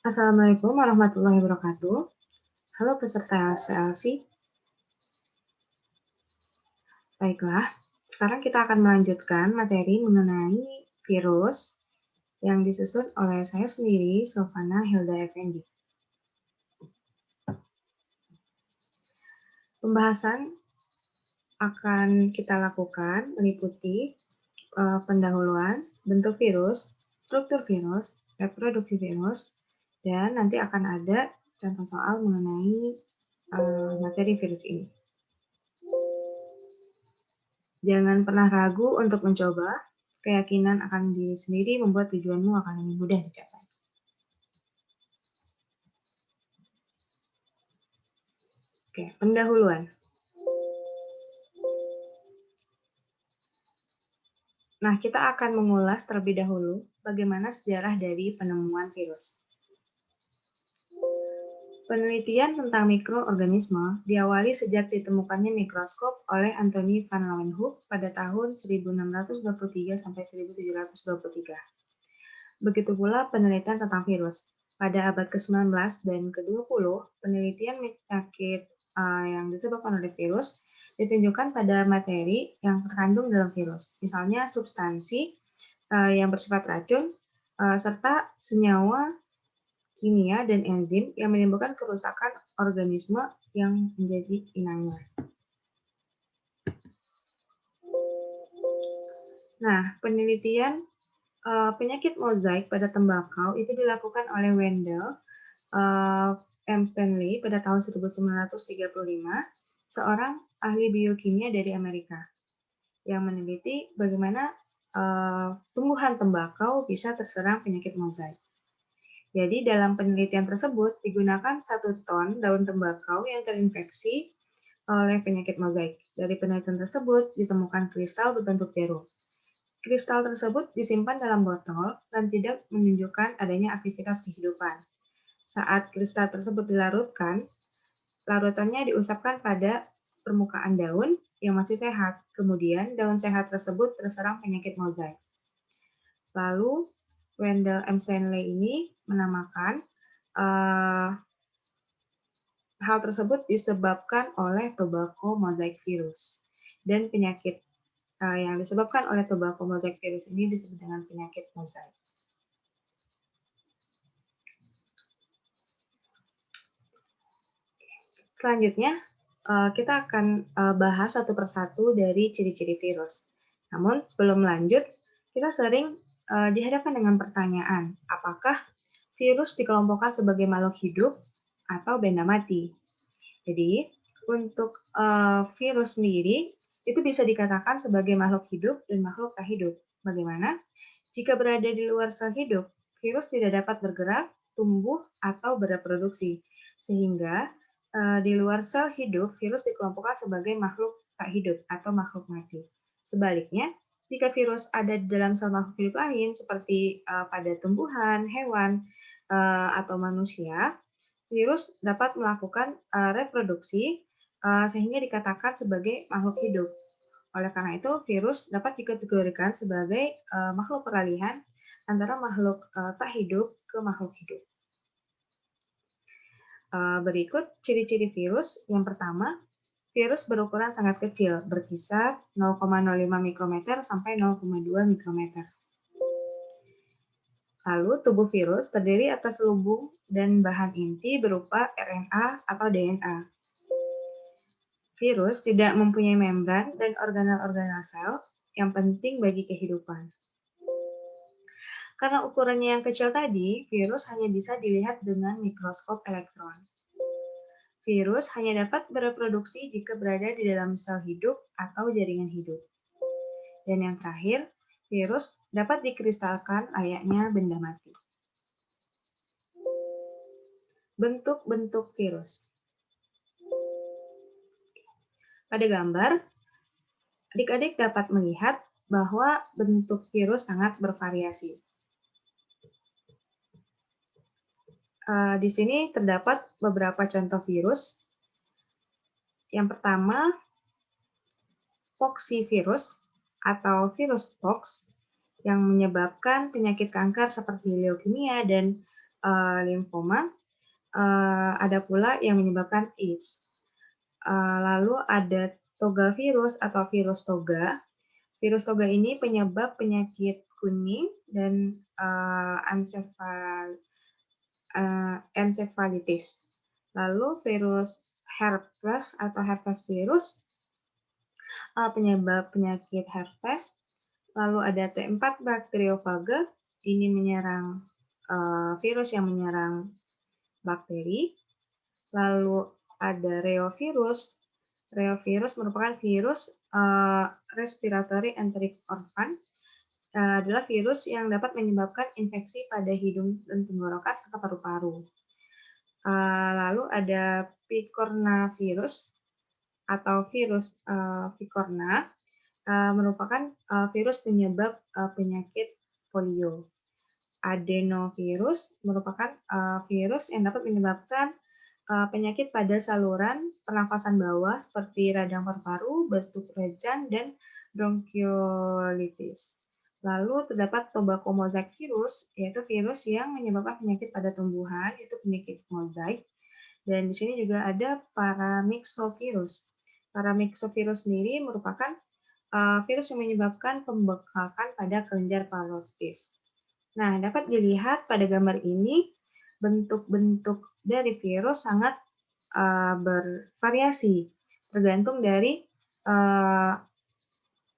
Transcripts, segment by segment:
Assalamualaikum warahmatullahi wabarakatuh. Halo peserta SLC. Baiklah, sekarang kita akan melanjutkan materi mengenai virus yang disusun oleh saya sendiri, Sofana Hilda Effendi. Pembahasan akan kita lakukan meliputi pendahuluan, bentuk virus, struktur virus, reproduksi virus, dan nanti akan ada contoh soal mengenai materi virus ini. Jangan pernah ragu untuk mencoba, keyakinan akan diri sendiri membuat tujuanmu akan lebih mudah dicapai. Oke, pendahuluan. Nah, kita akan mengulas terlebih dahulu bagaimana sejarah dari penemuan virus. Penelitian tentang mikroorganisme diawali sejak ditemukannya mikroskop oleh Anthony van Leeuwenhoek pada tahun 1623 sampai 1723. Begitu pula penelitian tentang virus. Pada abad ke-19 dan ke-20, penelitian penyakit yang disebabkan oleh virus ditunjukkan pada materi yang terkandung dalam virus, misalnya substansi yang bersifat racun, serta senyawa kimia dan enzim yang menimbulkan kerusakan organisme yang menjadi inangnya. Nah, penelitian penyakit mozaik pada tembakau itu dilakukan oleh Wendell M. Stanley pada tahun 1935, seorang ahli biokimia dari Amerika yang meneliti bagaimana tumbuhan tembakau bisa terserang penyakit mozaik. Jadi dalam penelitian tersebut digunakan 1 ton daun tembakau yang terinfeksi oleh penyakit mozaik. Dari penelitian tersebut ditemukan kristal berbentuk jarum. Kristal tersebut disimpan dalam botol dan tidak menunjukkan adanya aktivitas kehidupan. Saat kristal tersebut dilarutkan, larutannya diusapkan pada permukaan daun yang masih sehat. Kemudian daun sehat tersebut terserang penyakit mozaik. Lalu Wendell M. Stanley ini menamakan hal tersebut disebabkan oleh tobacco mosaic virus. Dan penyakit yang disebabkan oleh tobacco mosaic virus ini disebut dengan penyakit mozaik. Selanjutnya, kita akan bahas satu persatu dari ciri-ciri virus. Namun, sebelum lanjut, kita sering dihadapkan dengan pertanyaan, apakah virus dikelompokkan sebagai makhluk hidup atau benda mati? Jadi, untuk virus sendiri, itu bisa dikatakan sebagai makhluk hidup dan makhluk tak hidup. Bagaimana? Jika berada di luar sel hidup, virus tidak dapat bergerak, tumbuh, atau bereproduksi. Sehingga di luar sel hidup, virus dikelompokkan sebagai makhluk tak hidup atau makhluk mati. Sebaliknya, jika virus ada di dalam sel makhluk hidup lain, seperti pada tumbuhan, hewan, atau manusia, virus dapat melakukan reproduksi sehingga dikatakan sebagai makhluk hidup. Oleh karena itu, virus dapat dikategorikan sebagai makhluk peralihan antara makhluk tak hidup ke makhluk hidup. Berikut ciri-ciri virus. Yang pertama, virus berukuran sangat kecil, berkisar 0,05 mikrometer sampai 0,2 mikrometer. Lalu, tubuh virus terdiri atas selubung dan bahan inti berupa RNA atau DNA. Virus tidak mempunyai membran dan organel-organel sel yang penting bagi kehidupan. Karena ukurannya yang kecil tadi, virus hanya bisa dilihat dengan mikroskop elektron. Virus hanya dapat bereproduksi jika berada di dalam sel hidup atau jaringan hidup. Dan yang terakhir, virus dapat dikristalkan layaknya benda mati. Bentuk-bentuk virus. Pada gambar, adik-adik dapat melihat bahwa bentuk virus sangat bervariasi. Di sini terdapat beberapa contoh virus. Yang pertama, poxvirus atau virus pox yang menyebabkan penyakit kanker seperti leukemia dan limfoma, ada pula yang menyebabkan AIDS. Lalu ada toga virus atau virus toga. Virus toga ini penyebab penyakit kuning dan encephalitis. Lalu virus herpes atau herpes virus, penyebab penyakit herpes. Lalu ada T4 bakteriofaga, ini menyerang virus yang menyerang bakteri. Lalu ada reovirus. Reovirus merupakan virus respiratory enteric organ, adalah virus yang dapat menyebabkan infeksi pada hidung dan tenggorokan serta paru-paru. Lalu ada picornavirus atau virus picorna, merupakan virus penyebab penyakit polio. Adenovirus merupakan virus yang dapat menyebabkan penyakit pada saluran pernafasan bawah seperti radang paru-paru, batuk rejan, dan bronkiolitis. Lalu terdapat tobacco mosaic virus, yaitu virus yang menyebabkan penyakit pada tumbuhan, yaitu penyakit mozaik. Dan di sini juga ada paramyxovirus. Paramyxovirus sendiri merupakan virus yang menyebabkan pembekakan pada kelenjar parotis. Nah, dapat dilihat pada gambar ini, bentuk-bentuk dari virus sangat bervariasi, tergantung dari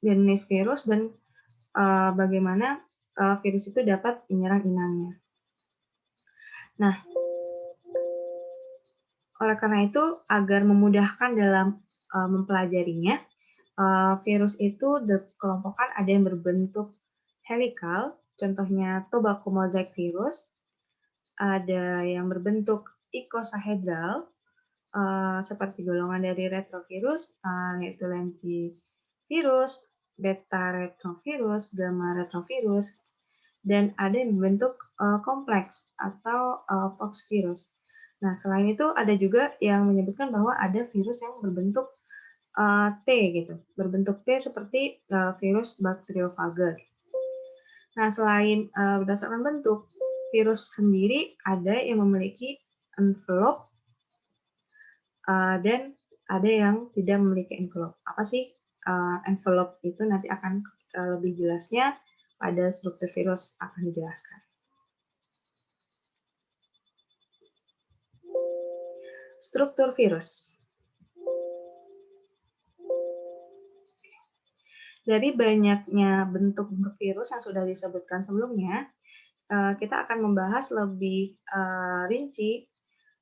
jenis virus dan bagaimana virus itu dapat menyerang inangnya. Nah, oleh karena itu, agar memudahkan dalam mempelajarinya, virus itu dikelompokkan ada yang berbentuk helikal, contohnya tobacco mosaic virus, ada yang berbentuk icosahedral, seperti golongan dari retrovirus, yaitu lentivirus, beta retrovirus, gamma retrovirus, dan ada yang berbentuk kompleks atau poxvirus. Nah, selain itu ada juga yang menyebutkan bahwa ada virus yang berbentuk T gitu, berbentuk T seperti virus bakteriofaga. Nah, selain berdasarkan bentuk, virus sendiri ada yang memiliki envelope dan ada yang tidak memiliki envelope. Apa sih envelope itu? Nanti akan lebih jelasnya pada struktur virus akan dijelaskan. Struktur virus. Dari banyaknya bentuk virus yang sudah disebutkan sebelumnya, kita akan membahas lebih rinci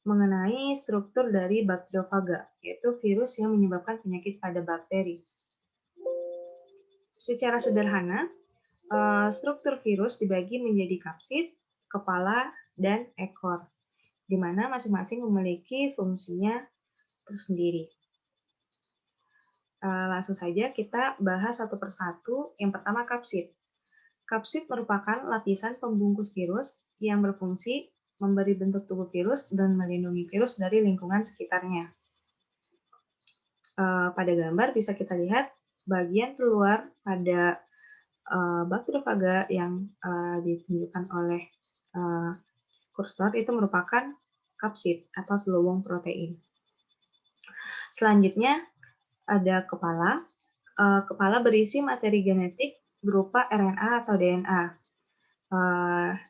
mengenai struktur dari bakteriofaga, yaitu virus yang menyebabkan penyakit pada bakteri. Secara sederhana, struktur virus dibagi menjadi kapsid, kepala, dan ekor, di mana masing-masing memiliki fungsinya tersendiri. Langsung saja kita bahas satu persatu. Yang pertama, kapsid. Kapsid merupakan lapisan pembungkus virus yang berfungsi memberi bentuk tubuh virus dan melindungi virus dari lingkungan sekitarnya. Pada gambar bisa kita lihat bagian keluar pada bakteriofaga yang ditunjukkan oleh kursor itu merupakan kapsid atau seluwung protein. Selanjutnya ada kepala. Kepala berisi materi genetik berupa RNA atau DNA.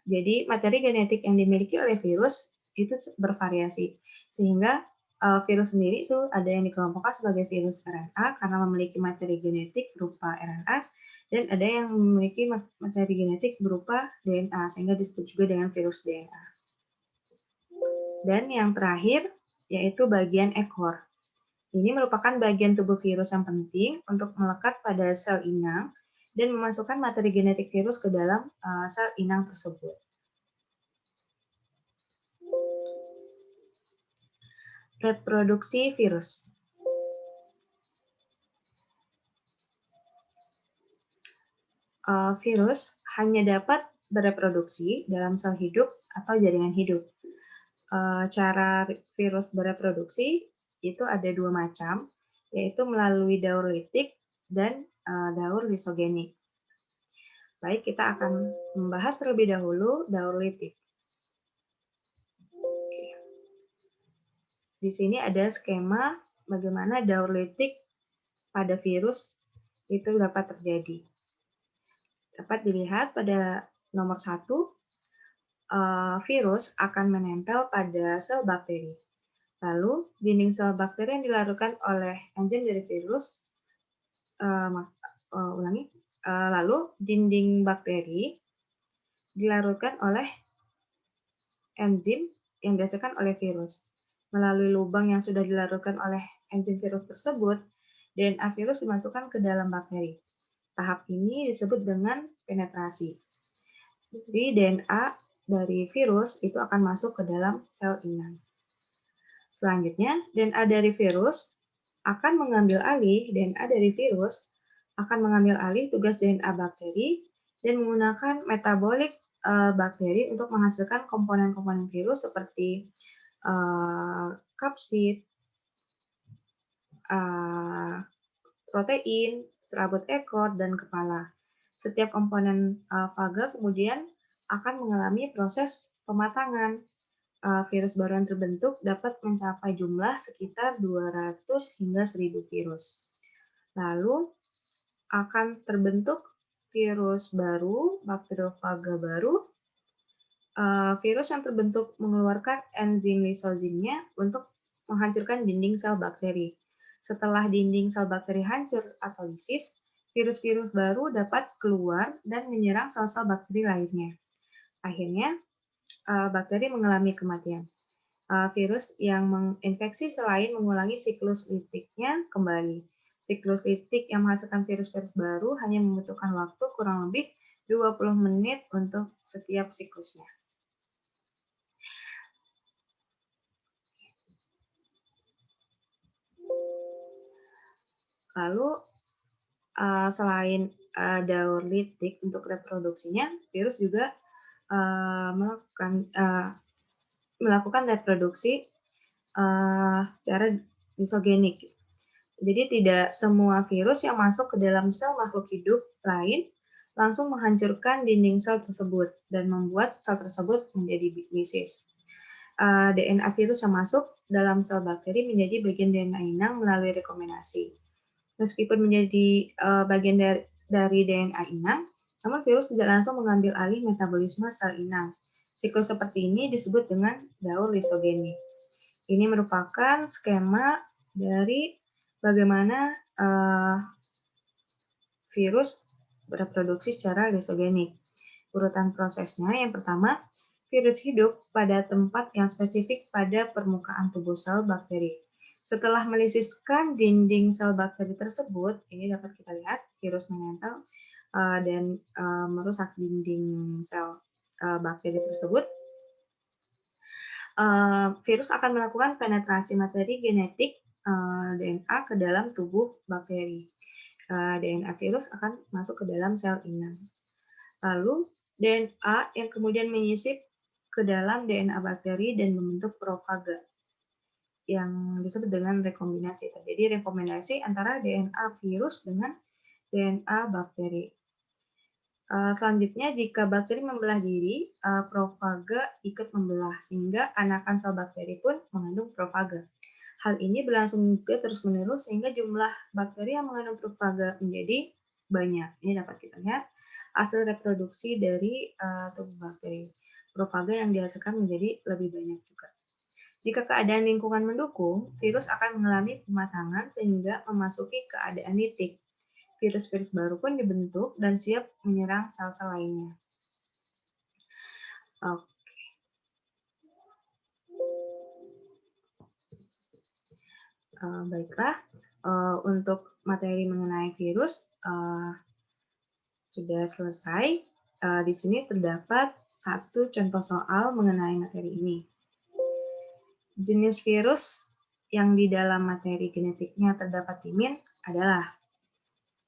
Jadi materi genetik yang dimiliki oleh virus itu bervariasi, sehingga virus sendiri itu ada yang dikelompokkan sebagai virus RNA karena memiliki materi genetik berupa RNA, dan ada yang memiliki materi genetik berupa DNA, sehingga disebut juga dengan virus DNA. Dan yang terakhir yaitu bagian ekor. Ini merupakan bagian tubuh virus yang penting untuk melekat pada sel inang dan memasukkan materi genetik virus ke dalam sel inang tersebut. Reproduksi virus. Virus hanya dapat bereproduksi dalam sel hidup atau jaringan hidup. Cara virus bereproduksi itu ada dua macam, yaitu melalui daur litik dan daur lisogenik. Baik, kita akan membahas terlebih dahulu daur litik. Di sini ada skema bagaimana daur litik pada virus itu dapat terjadi. Dapat dilihat pada nomor 1, virus akan menempel pada sel bakteri. Lalu, dinding sel bakteri yang dilarutkan oleh enzim dari virus, lalu dinding bakteri dilarutkan oleh enzim yang dihasilkan oleh virus. Melalui lubang yang sudah dilarutkan oleh enzim virus tersebut, DNA virus dimasukkan ke dalam bakteri. Tahap ini disebut dengan penetrasi. Jadi DNA dari virus itu akan masuk ke dalam sel inang. Selanjutnya, DNA dari virus akan mengambil alih tugas DNA bakteri dan menggunakan metabolik bakteri untuk menghasilkan komponen-komponen virus seperti kapsid, protein, serabut ekor, dan kepala. Setiap komponen faga kemudian akan mengalami proses pematangan. Virus baru yang terbentuk dapat mencapai jumlah sekitar 200 hingga 1000 virus. Lalu akan terbentuk virus baru, bakteriofaga baru. Virus yang terbentuk mengeluarkan enzim lisozinnya untuk menghancurkan dinding sel bakteri. Setelah dinding sel bakteri hancur atau lisis, virus-virus baru dapat keluar dan menyerang sel-sel bakteri lainnya. Akhirnya, bakteri mengalami kematian. Virus yang menginfeksi selain mengulangi siklus litiknya kembali. Siklus litik yang menghasilkan virus-virus baru hanya membutuhkan waktu kurang lebih 20 menit untuk setiap siklusnya. Lalu, selain daur litik untuk reproduksinya, virus juga melakukan reproduksi secara disogenik. Jadi tidak semua virus yang masuk ke dalam sel makhluk hidup lain langsung menghancurkan dinding sel tersebut dan membuat sel tersebut menjadi lisis. DNA virus yang masuk dalam sel bakteri menjadi bagian DNA inang melalui rekombinasi. Meskipun menjadi bagian dari DNA inang, namun virus tidak langsung mengambil alih metabolisme sel inang. Siklus seperti ini disebut dengan daur lisogeni. Ini merupakan skema dari bagaimana virus bereproduksi secara lisogenik. Urutan prosesnya, yang pertama, virus hidup pada tempat yang spesifik pada permukaan tubuh sel bakteri. Setelah melisiskan dinding sel bakteri tersebut, ini dapat kita lihat virus menempel dan merusak dinding sel bakteri tersebut. Virus akan melakukan penetrasi materi genetik DNA ke dalam tubuh bakteri. DNA virus akan masuk ke dalam sel inang. Lalu, DNA yang kemudian menyisip ke dalam DNA bakteri dan membentuk profaga yang disebut dengan rekombinasi. Terjadi rekombinasi antara DNA virus dengan DNA bakteri. Selanjutnya, jika bakteri membelah diri, profaga ikut membelah, sehingga anakan sel bakteri pun mengandung profaga. Hal ini berlangsung juga terus-menerus sehingga jumlah bakteri yang mengandung profaga menjadi banyak. Ini dapat kita lihat hasil reproduksi dari tubuh bakteri. Profaga yang dihasilkan menjadi lebih banyak juga. Jika keadaan lingkungan mendukung, virus akan mengalami pematangan sehingga memasuki keadaan litik. Virus-virus baru pun dibentuk dan siap menyerang sel-sel lainnya. Oke. Baiklah, untuk materi mengenai virus sudah selesai. Di sini terdapat satu contoh soal mengenai materi ini. Jenis virus yang di dalam materi genetiknya terdapat timin adalah,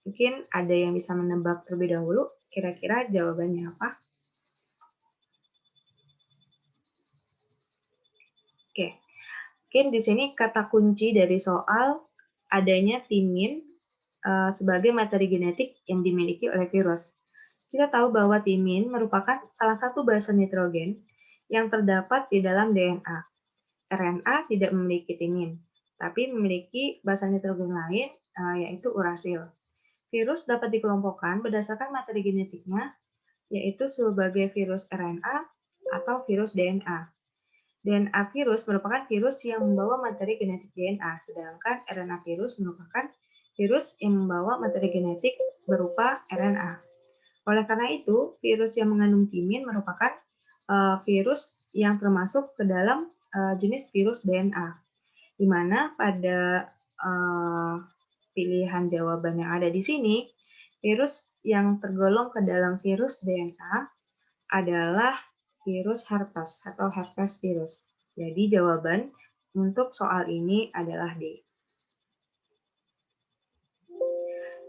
mungkin ada yang bisa menebak terlebih dahulu, kira-kira jawabannya apa? Oke, mungkin di sini kata kunci dari soal adanya timin sebagai materi genetik yang dimiliki oleh virus. Kita tahu bahwa timin merupakan salah satu basa nitrogen yang terdapat di dalam DNA. RNA tidak memiliki tinin, tapi memiliki basa nitrogen lain, yaitu urasil. Virus dapat dikelompokkan berdasarkan materi genetiknya, yaitu sebagai virus RNA atau virus DNA. DNA virus merupakan virus yang membawa materi genetik DNA, sedangkan RNA virus merupakan virus yang membawa materi genetik berupa RNA. Oleh karena itu, virus yang mengandung timin merupakan virus yang termasuk ke dalam jenis virus DNA, di mana pada pilihan jawaban yang ada di sini, virus yang tergolong ke dalam virus DNA adalah virus herpes atau herpes virus. Jadi jawaban untuk soal ini adalah D.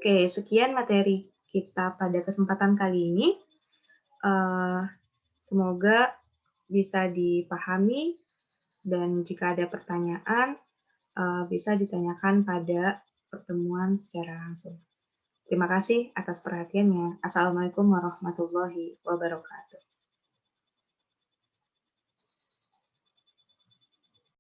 Oke, sekian materi kita pada kesempatan kali ini. Semoga bisa dipahami dan jika ada pertanyaan bisa ditanyakan pada pertemuan secara langsung. Terima kasih atas perhatiannya. Assalamualaikum warahmatullahi wabarakatuh.